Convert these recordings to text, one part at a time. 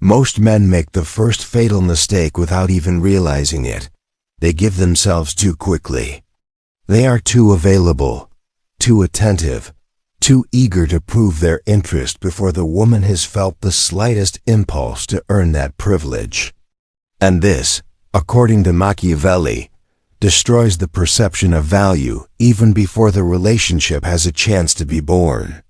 Most men make the first fatal mistake without even realizing it. They give themselves too quickly. They are too available, too attentive, too eager to prove their interest before the woman has felt the slightest impulse to earn that privilege. And this, according to Machiavelli, destroys the perception of value even before the relationship has a chance to be born.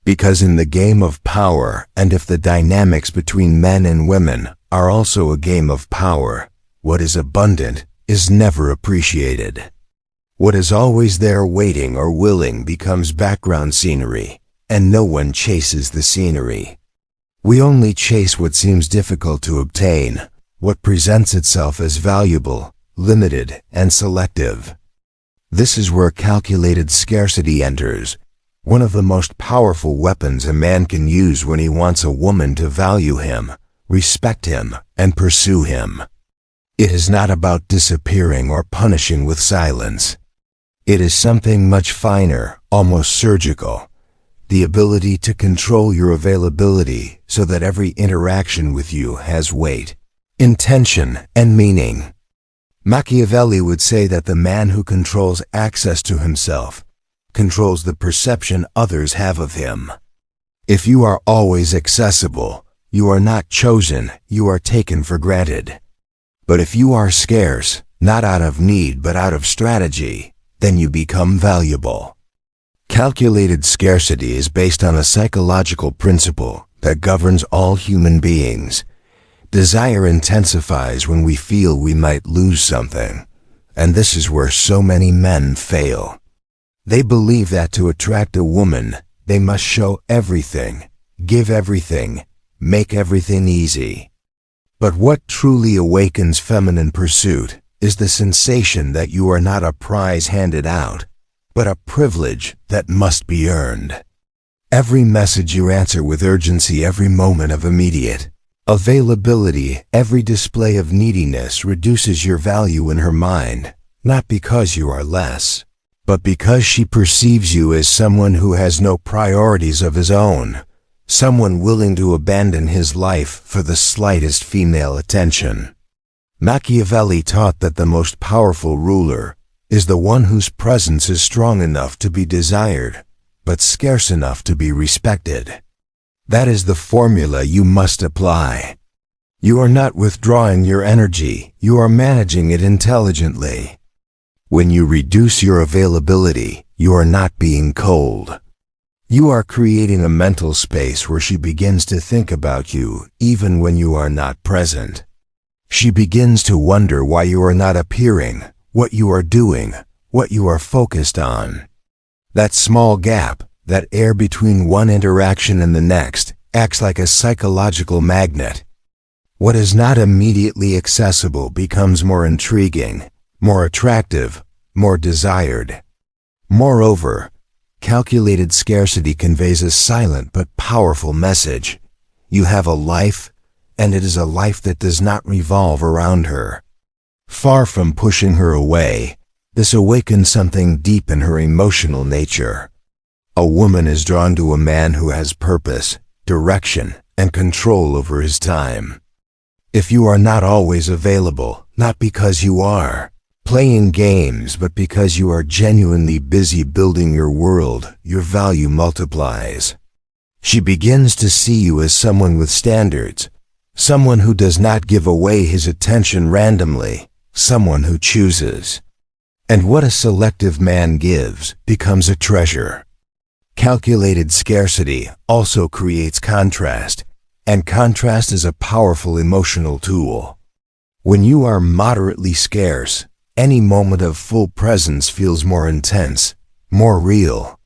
Because in the game of power, and if the dynamics between men and women are also a game of power, what is abundant is never appreciated. What is always there waiting or willing becomes background scenery, and no one chases the scenery. We only chase what seems difficult to obtain, what presents itself as valuable, limited, and selective. This is where calculated scarcity enters, one of the most powerful weapons a man can use when he wants a woman to value him, respect him, and pursue him. It is not about disappearing or punishing with silence. It is something much finer, almost surgical, the ability to control your availability so that every interaction with you has weight, intention, and meaning. Machiavelli would say that the man who controls access to himself controls the perception others have of him. If you are always accessible, you are not chosen, you are taken for granted. But if you are scarce, not out of need but out of strategy, then you become valuable. Calculated scarcity is based on a psychological principle that governs all human beings. Desire intensifies when we feel we might lose something, and this is where so many men fail. They believe that to attract a woman, they must show everything, give everything, make everything easy. But what truly awakens feminine pursuit is the sensation that you are not a prize handed out, but a privilege that must be earned. Every message you answer with urgency, every moment of immediate availability, every display of neediness reduces your value in her mind, not because you are less, but because she perceives you as someone who has no priorities of his own, someone willing to abandon his life for the slightest female attention. Machiavelli taught that the most powerful ruler is the one whose presence is strong enough to be desired, but scarce enough to be respected. That is the formula you must apply. You are not withdrawing your energy, you are managing it intelligently. When you reduce your availability, you are not being cold. You are creating a mental space where she begins to think about you even when you are not present. She begins to wonder why you are not appearing, what you are doing, what you are focused on. That small gap, that air between one interaction and the next, acts like a psychological magnet. What is not immediately accessible becomes more intriguing, more attractive, more desired. Moreover, calculated scarcity conveys a silent but powerful message. You have a life, and it is a life that does not revolve around her. Far from pushing her away, this awakens something deep in her emotional nature. A woman is drawn to a man who has purpose, direction, and control over his time. If you are not always available, not because you are playing games, but because you are genuinely busy building your world, your value multiplies. She begins to see you as someone with standards, someone who does not give away his attention randomly, someone who chooses. And what a selective man gives becomes a treasure. Calculated scarcity also creates contrast, and contrast is a powerful emotional tool. When you are moderately scarce, any moment of full presence feels more intense, more real.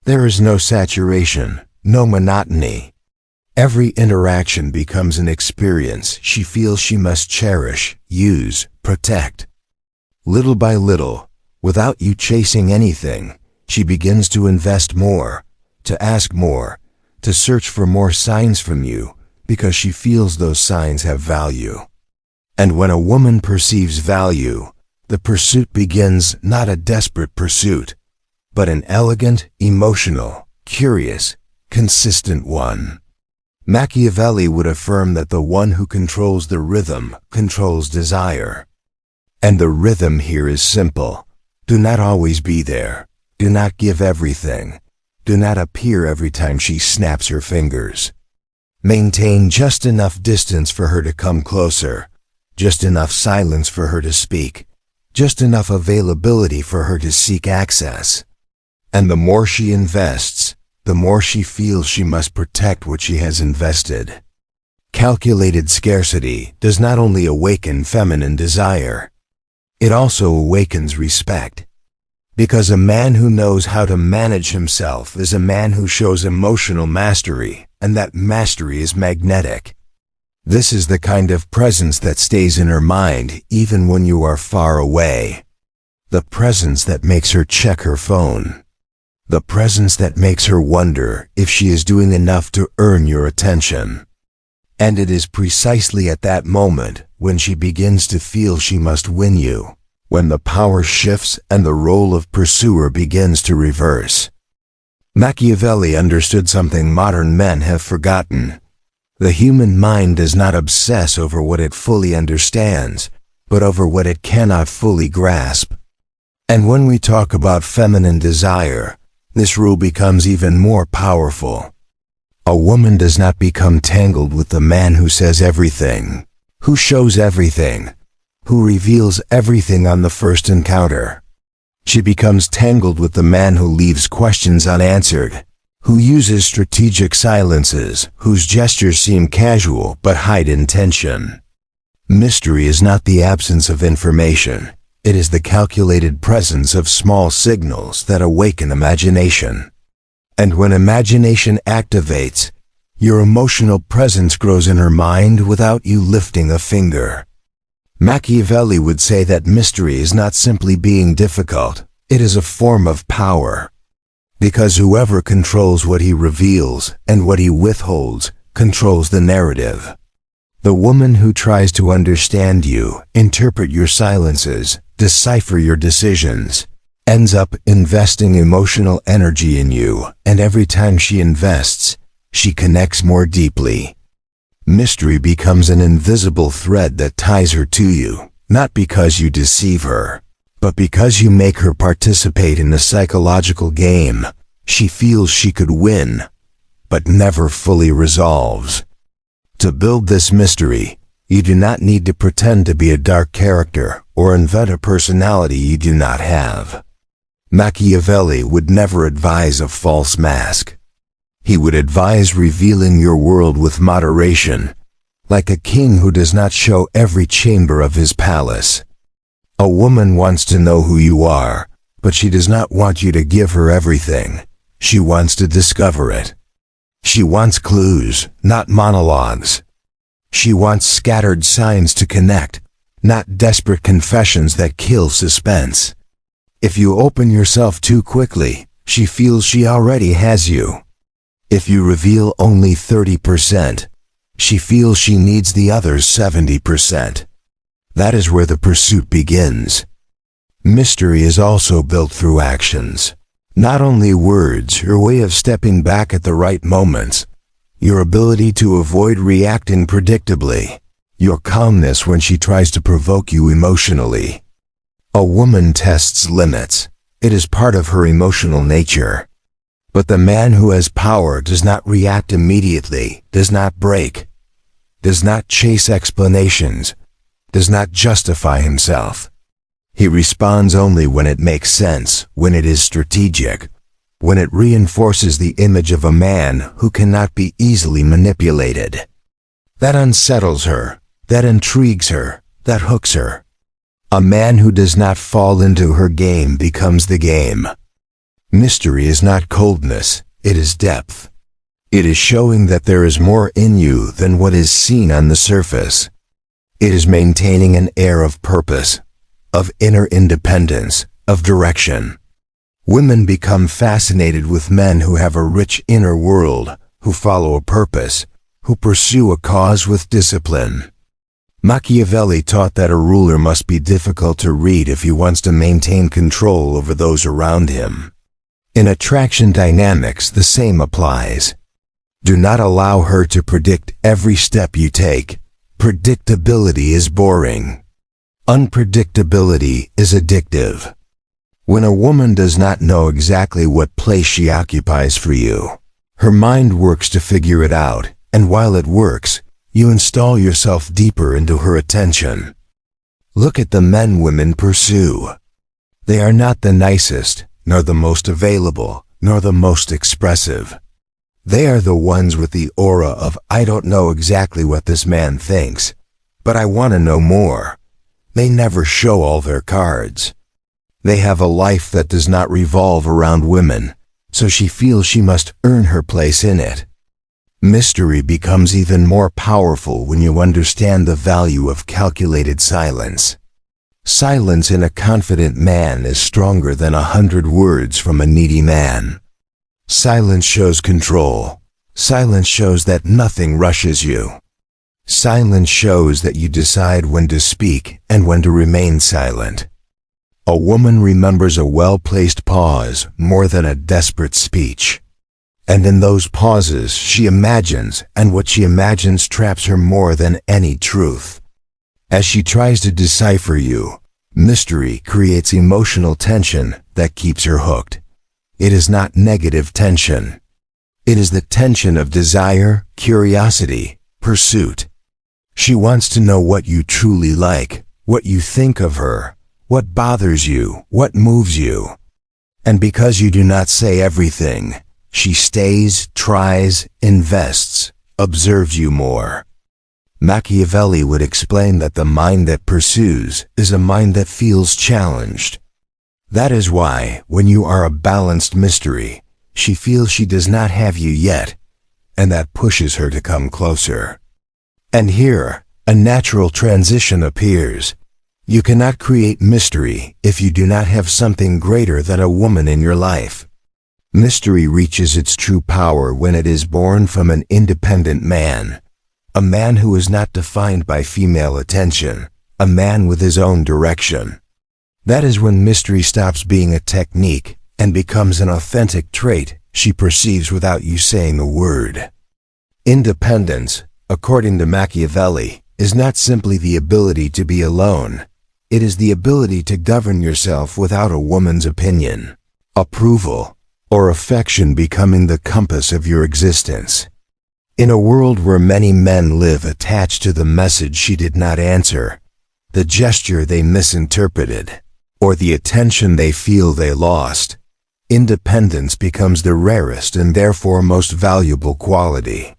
There is no saturation, no monotony. Every interaction becomes an experience she feels she must cherish, use, protect. Little by little, without you chasing anything, she begins to invest more, to ask more, to search for more signs from you, because she feels those signs have value. And when a woman perceives value, the pursuit begins not a desperate pursuit, but an elegant, emotional, curious, consistent one. Machiavelli would affirm that the one who controls the rhythm controls desire. And the rhythm here is simple. Do not always be there. Do not give everything. Do not appear every time she snaps her fingers. Maintain just enough distance for her to come closer, just enough silence for her to speak, just enough availability for her to seek access. And the more she invests, the more she feels she must protect what she has invested. Calculated scarcity does not only awaken feminine desire, it also awakens respect. Because a man who knows how to manage himself is a man who shows emotional mastery, and that mastery is magnetic. This is the kind of presence that stays in her mind even when you are far away. The presence that makes her check her phone. The presence that makes her wonder if she is doing enough to earn your attention. And it is precisely at that moment when she begins to feel she must win you, when the power shifts and the role of pursuer begins to reverse. Machiavelli understood something modern men have forgotten. The human mind does not obsess over what it fully understands, but over what it cannot fully grasp. And when we talk about feminine desire, this rule becomes even more powerful. A woman does not become tangled with the man who says everything, who shows everything, who reveals everything on the first encounter. She becomes tangled with the man who leaves questions unanswered, who uses strategic silences, whose gestures seem casual but hide intention. Mystery is not the absence of information. It is the calculated presence of small signals that awaken imagination. And when imagination activates, your emotional presence grows in her mind without you lifting a finger. Machiavelli would say that mystery is not simply being difficult, it is a form of power. Because whoever controls what he reveals and what he withholds controls the narrative. The woman who tries to understand you, interpret your silences, decipher your decisions, ends up investing emotional energy in you, and every time she invests, she connects more deeply. Mystery becomes an invisible thread that ties her to you, not because you deceive her, but because you make her participate in a psychological game. She feels she could win, but never fully resolves. To build this mystery, you do not need to pretend to be a dark character or invent a personality you do not have. Machiavelli would never advise a false mask. He would advise revealing your world with moderation, like a king who does not show every chamber of his palace. A woman wants to know who you are, but she does not want you to give her everything. She wants to discover it. She wants clues, not monologues. She wants scattered signs to connect, not desperate confessions that kill suspense. If you open yourself too quickly, she feels she already has you. If you reveal only 30%, she feels she needs the other 70%. That is where the pursuit begins. Mystery is also built through actions. Not only words, your way of stepping back at the right moments, your ability to avoid reacting predictably, your calmness when she tries to provoke you emotionally. A woman tests limits. It is part of her emotional nature. But the man who has power does not react immediately, does not break, does not chase explanations, does not justify himself. He responds only when it makes sense, when it is strategic, when it reinforces the image of a man who cannot be easily manipulated. That unsettles her, that intrigues her, that hooks her. A man who does not fall into her game becomes the game. Mystery is not coldness, it is depth. It is showing that there is more in you than what is seen on the surface. It is maintaining an air of purpose, of inner independence, of direction. Women become fascinated with men who have a rich inner world, who follow a purpose, who pursue a cause with discipline. Machiavelli taught that a ruler must be difficult to read if he wants to maintain control over those around him. In attraction dynamics, the same applies. Do not allow her to predict every step you take. Predictability is boring. Unpredictability is addictive. When a woman does not know exactly what place she occupies for you, her mind works to figure it out, and while it works, you install yourself deeper into her attention. Look at the men women pursue. They are not the nicest, nor the most available, nor the most expressive. They are the ones with the aura of, I don't know exactly what this man thinks, but I want to know more. They never show all their cards. They have a life that does not revolve around women, so she feels she must earn her place in it. Mystery becomes even more powerful when you understand the value of calculated silence. Silence in a confident man is stronger than 100 words from a needy man. Silence shows control. Silence shows that nothing rushes you. Silence shows that you decide when to speak and when to remain silent. A woman remembers a well-placed pause more than a desperate speech. And in those pauses she imagines, and what she imagines traps her more than any truth. As she tries to decipher you, mystery creates emotional tension that keeps her hooked. It is not negative tension. It is the tension of desire, curiosity, pursuit. She wants to know what you truly like, what you think of her, what bothers you, what moves you. And because you do not say everything, she stays, tries, invests, observes you more. Machiavelli would explain that the mind that pursues is a mind that feels challenged. That is why, when you are a balanced mystery, she feels she does not have you yet, and that pushes her to come closer. And here, a natural transition appears. You cannot create mystery if you do not have something greater than a woman in your life. Mystery reaches its true power when it is born from an independent man. A man who is not defined by female attention, a man with his own direction. That is when mystery stops being a technique and becomes an authentic trait she perceives without you saying a word. Independence, according to Machiavelli, is not simply the ability to be alone. It is the ability to govern yourself without a woman's opinion, approval, or affection becoming the compass of your existence. In a world where many men live attached to the message she did not answer, the gesture they misinterpreted, or the attention they feel they lost, independence becomes the rarest and therefore most valuable quality.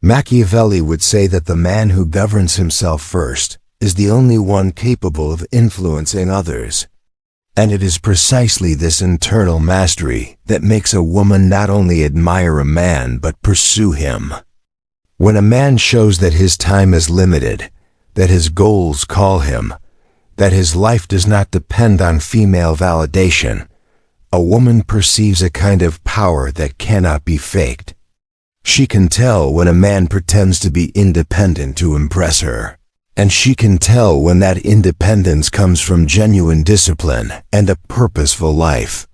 Machiavelli would say that the man who governs himself first is the only one capable of influencing others. And it is precisely this internal mastery that makes a woman not only admire a man but pursue him. When a man shows that his time is limited, that his goals call him, that his life does not depend on female validation, a woman perceives a kind of power that cannot be faked. She can tell when a man pretends to be independent to impress her, and she can tell when that independence comes from genuine discipline and a purposeful life.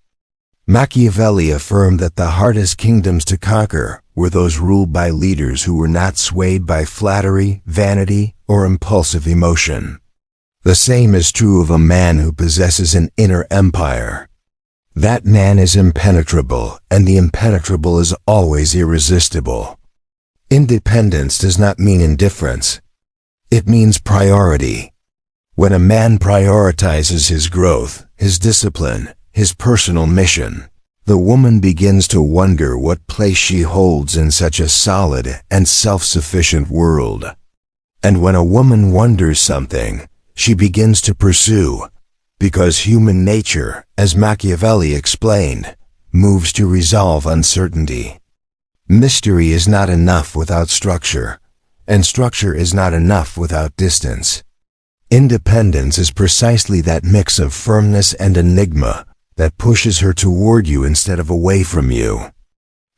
Machiavelli affirmed that the hardest kingdoms to conquer were those ruled by leaders who were not swayed by flattery, vanity, or impulsive emotion. The same is true of a man who possesses an inner empire. That man is impenetrable, and the impenetrable is always irresistible. Independence does not mean indifference. It means priority. When a man prioritizes his growth, his discipline, his personal mission, the woman begins to wonder what place she holds in such a solid and self-sufficient world. And when a woman wonders something, she begins to pursue, because human nature, as Machiavelli explained, moves to resolve uncertainty. Mystery is not enough without structure, and structure is not enough without distance. Independence is precisely that mix of firmness and enigma that pushes her toward you instead of away from you.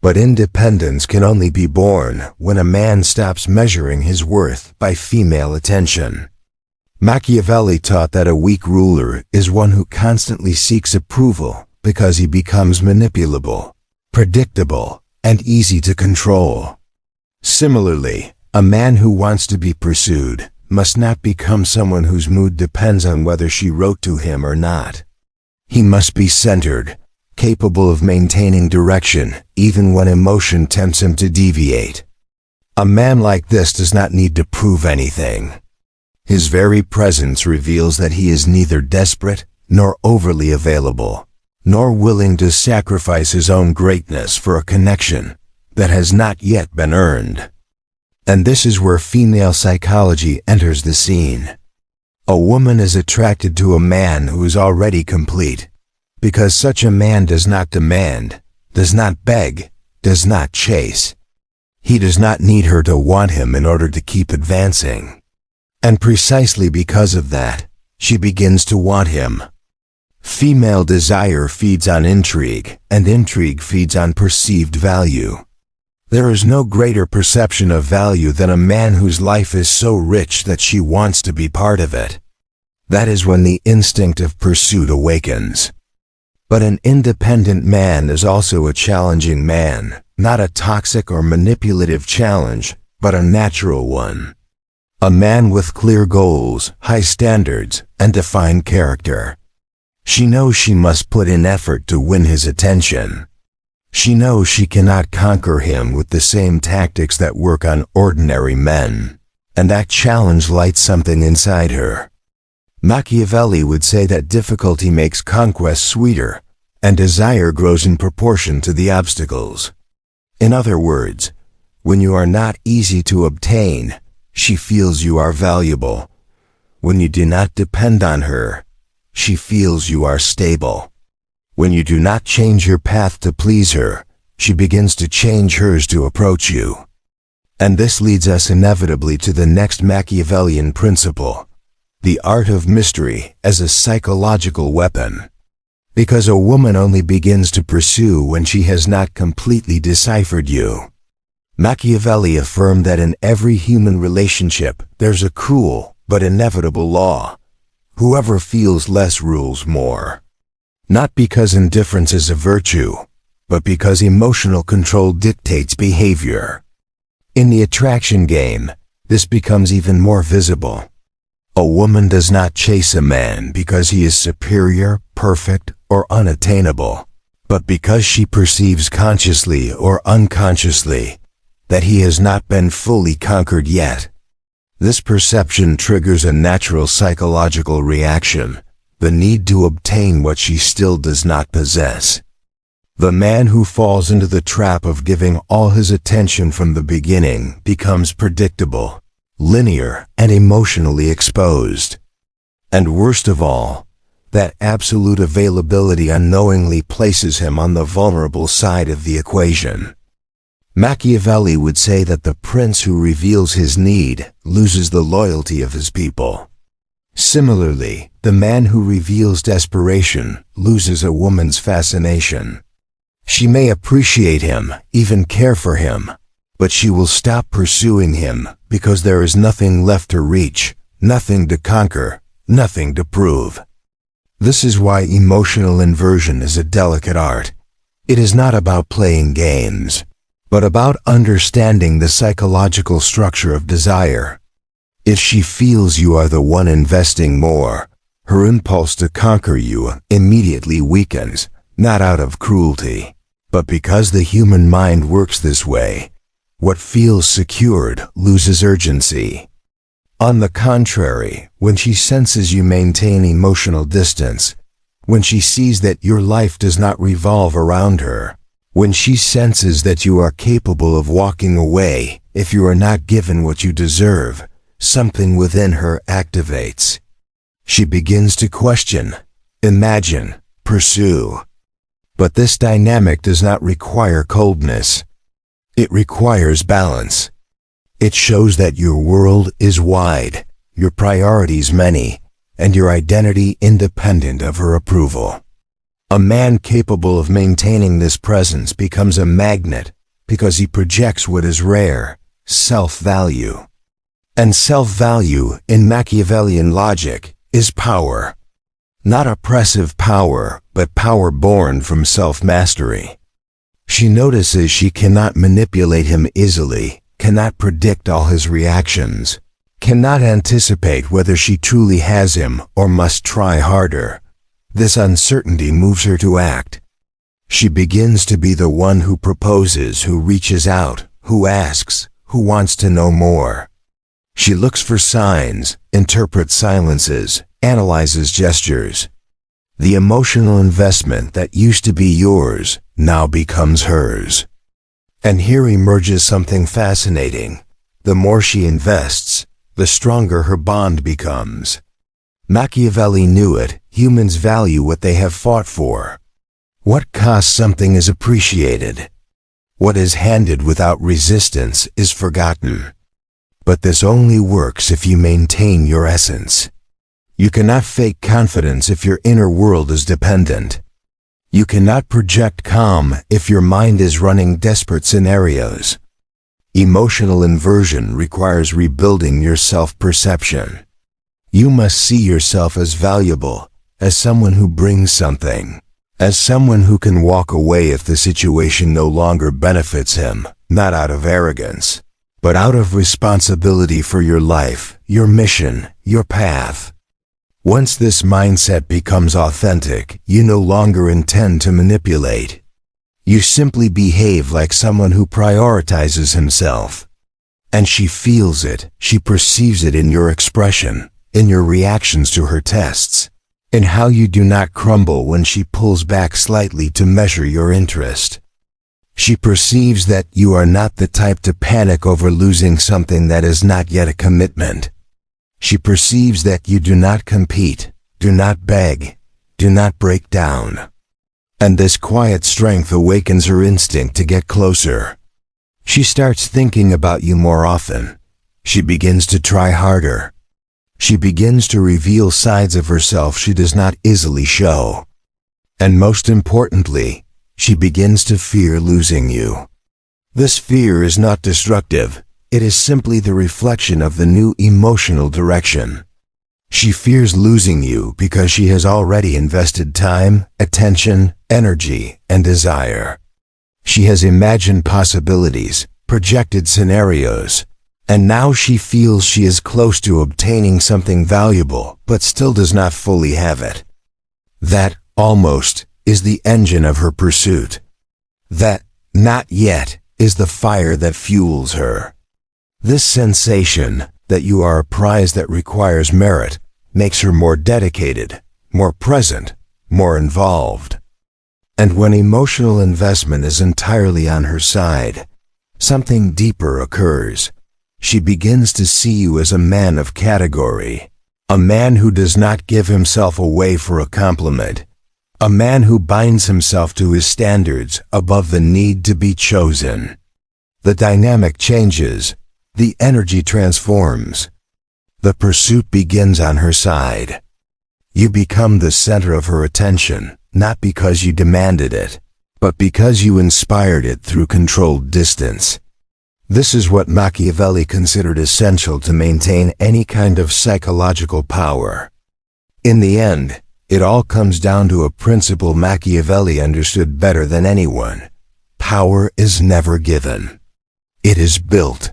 But independence can only be born when a man stops measuring his worth by female attention. Machiavelli taught that a weak ruler is one who constantly seeks approval because he becomes manipulable, predictable, and easy to control. Similarly, a man who wants to be pursued must not become someone whose mood depends on whether she wrote to him or not. He must be centered, capable of maintaining direction even when emotion tempts him to deviate. A man like this does not need to prove anything. His very presence reveals that he is neither desperate nor overly available, nor willing to sacrifice his own greatness for a connection that has not yet been earned. And this is where female psychology enters the scene. A woman is attracted to a man who is already complete, because such a man does not demand, does not beg, does not chase. He does not need her to want him in order to keep advancing. And precisely because of that, she begins to want him. Female desire feeds on intrigue, and intrigue feeds on perceived value. There is no greater perception of value than a man whose life is so rich that she wants to be part of it. That is when the instinct of pursuit awakens. But an independent man is also a challenging man, not a toxic or manipulative challenge, but a natural one. A man with clear goals, high standards, and defined character. She knows she must put in effort to win his attention. She knows she cannot conquer him with the same tactics that work on ordinary men, and that challenge lights something inside her. Machiavelli would say that difficulty makes conquest sweeter, and desire grows in proportion to the obstacles. In other words, when you are not easy to obtain, she feels you are valuable. When you do not depend on her, she feels you are stable. When you do not change your path to please her, she begins to change hers to approach you. And this leads us inevitably to the next Machiavellian principle, the art of mystery as a psychological weapon. Because a woman only begins to pursue when she has not completely deciphered you. Machiavelli affirmed that in every human relationship there's a cruel but inevitable law. Whoever feels less rules more. Not because indifference is a virtue, but because emotional control dictates behavior. In the attraction game, this becomes even more visible. A woman does not chase a man because he is superior, perfect, or unattainable, but because she perceives consciously or unconsciously that he has not been fully conquered yet. This perception triggers a natural psychological reaction, the need to obtain what she still does not possess. The man who falls into the trap of giving all his attention from the beginning becomes predictable, linear, and emotionally exposed. And worst of all, that absolute availability unknowingly places him on the vulnerable side of the equation. Machiavelli would say that the prince who reveals his need loses the loyalty of his people. Similarly, the man who reveals desperation loses a woman's fascination. She may appreciate him, even care for him, but she will stop pursuing him because there is nothing left to reach, nothing to conquer, nothing to prove. This is why emotional inversion is a delicate art. It is not about playing games, but about understanding the psychological structure of desire. If she feels you are the one investing more, her impulse to conquer you immediately weakens, not out of cruelty, but because the human mind works this way. What feels secured loses urgency. On the contrary, when she senses you maintain emotional distance, when she sees that your life does not revolve around her, when she senses that you are capable of walking away if you are not given what you deserve, something within her activates. She begins to question, imagine, pursue. But this dynamic does not require coldness. It requires balance. It shows that your world is wide, your priorities many, and your identity independent of her approval. A man capable of maintaining this presence becomes a magnet because he projects what is rare, self-value. And self-value, in Machiavellian logic, is power. Not oppressive power, but power born from self-mastery. She notices she cannot manipulate him easily, cannot predict all his reactions, cannot anticipate whether she truly has him or must try harder. This uncertainty moves her to act. She begins to be the one who proposes, who reaches out, who asks, who wants to know more. She looks for signs, interprets silences, analyzes gestures. The emotional investment that used to be yours now becomes hers. And here emerges something fascinating. The more she invests, the stronger her bond becomes. Machiavelli knew it. Humans value what they have fought for. What costs something is appreciated. What is handed without resistance is forgotten. But this only works if you maintain your essence. You cannot fake confidence if your inner world is dependent. You cannot project calm if your mind is running desperate scenarios. Emotional inversion requires rebuilding your self-perception. You must see yourself as valuable, as someone who brings something, as someone who can walk away if the situation no longer benefits him, not out of arrogance, but out of responsibility for your life, your mission, your path. Once this mindset becomes authentic, you no longer intend to manipulate. You simply behave like someone who prioritizes himself. And she feels it, she perceives it in your expression, in your reactions to her tests, in how you do not crumble when she pulls back slightly to measure your interest. She perceives that you are not the type to panic over losing something that is not yet a commitment. She perceives that you do not compete, do not beg, do not break down. And this quiet strength awakens her instinct to get closer. She starts thinking about you more often. She begins to try harder. She begins to reveal sides of herself she does not easily show. And most importantly, she begins to fear losing you. This fear is not destructive. It is simply the reflection of the new emotional direction. She fears losing you because she has already invested time, attention, energy, and desire. She has imagined possibilities, projected scenarios, and now she feels she is close to obtaining something valuable but still does not fully have it. That, almost, is the engine of her pursuit. That, not yet, is the fire that fuels her. This sensation, that you are a prize that requires merit, makes her more dedicated, more present, more involved. And when emotional investment is entirely on her side, something deeper occurs. She begins to see you as a man of category, a man who does not give himself away for a compliment, a man who binds himself to his standards above the need to be chosen. The dynamic changes. The energy transforms. The pursuit begins on her side. You become the center of her attention, not because you demanded it, but because you inspired it through controlled distance. This is what Machiavelli considered essential to maintain any kind of psychological power. In the end, it all comes down to a principle Machiavelli understood better than anyone. Power is never given. It is built.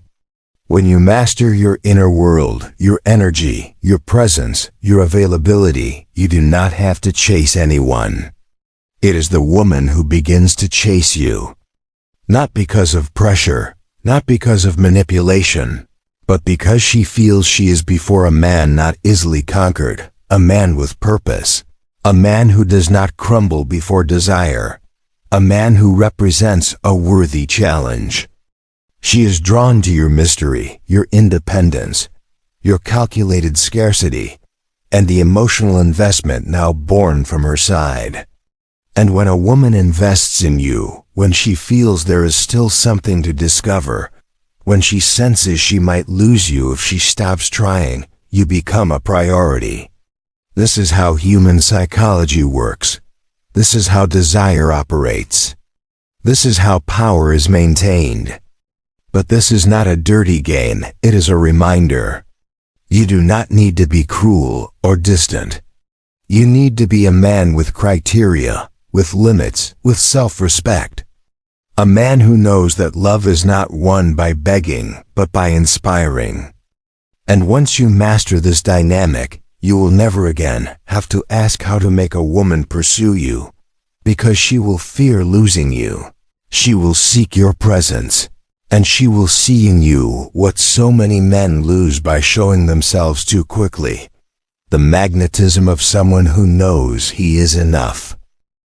When you master your inner world, your energy, your presence, your availability, you do not have to chase anyone. It is the woman who begins to chase you. Not because of pressure, not because of manipulation, but because she feels she is before a man not easily conquered, a man with purpose, a man who does not crumble before desire, a man who represents a worthy challenge. She is drawn to your mystery, your independence, your calculated scarcity, and the emotional investment now born from her side. And when a woman invests in you, when she feels there is still something to discover, when she senses she might lose you if she stops trying, you become a priority. This is how human psychology works. This is how desire operates. This is how power is maintained. But this is not a dirty game, it is a reminder. You do not need to be cruel or distant. You need to be a man with criteria, with limits, with self-respect. A man who knows that love is not won by begging, but by inspiring. And once you master this dynamic, you will never again have to ask how to make a woman pursue you, because she will fear losing you. She will seek your presence, and she will see in you what so many men lose by showing themselves too quickly: the magnetism of someone who knows he is enough.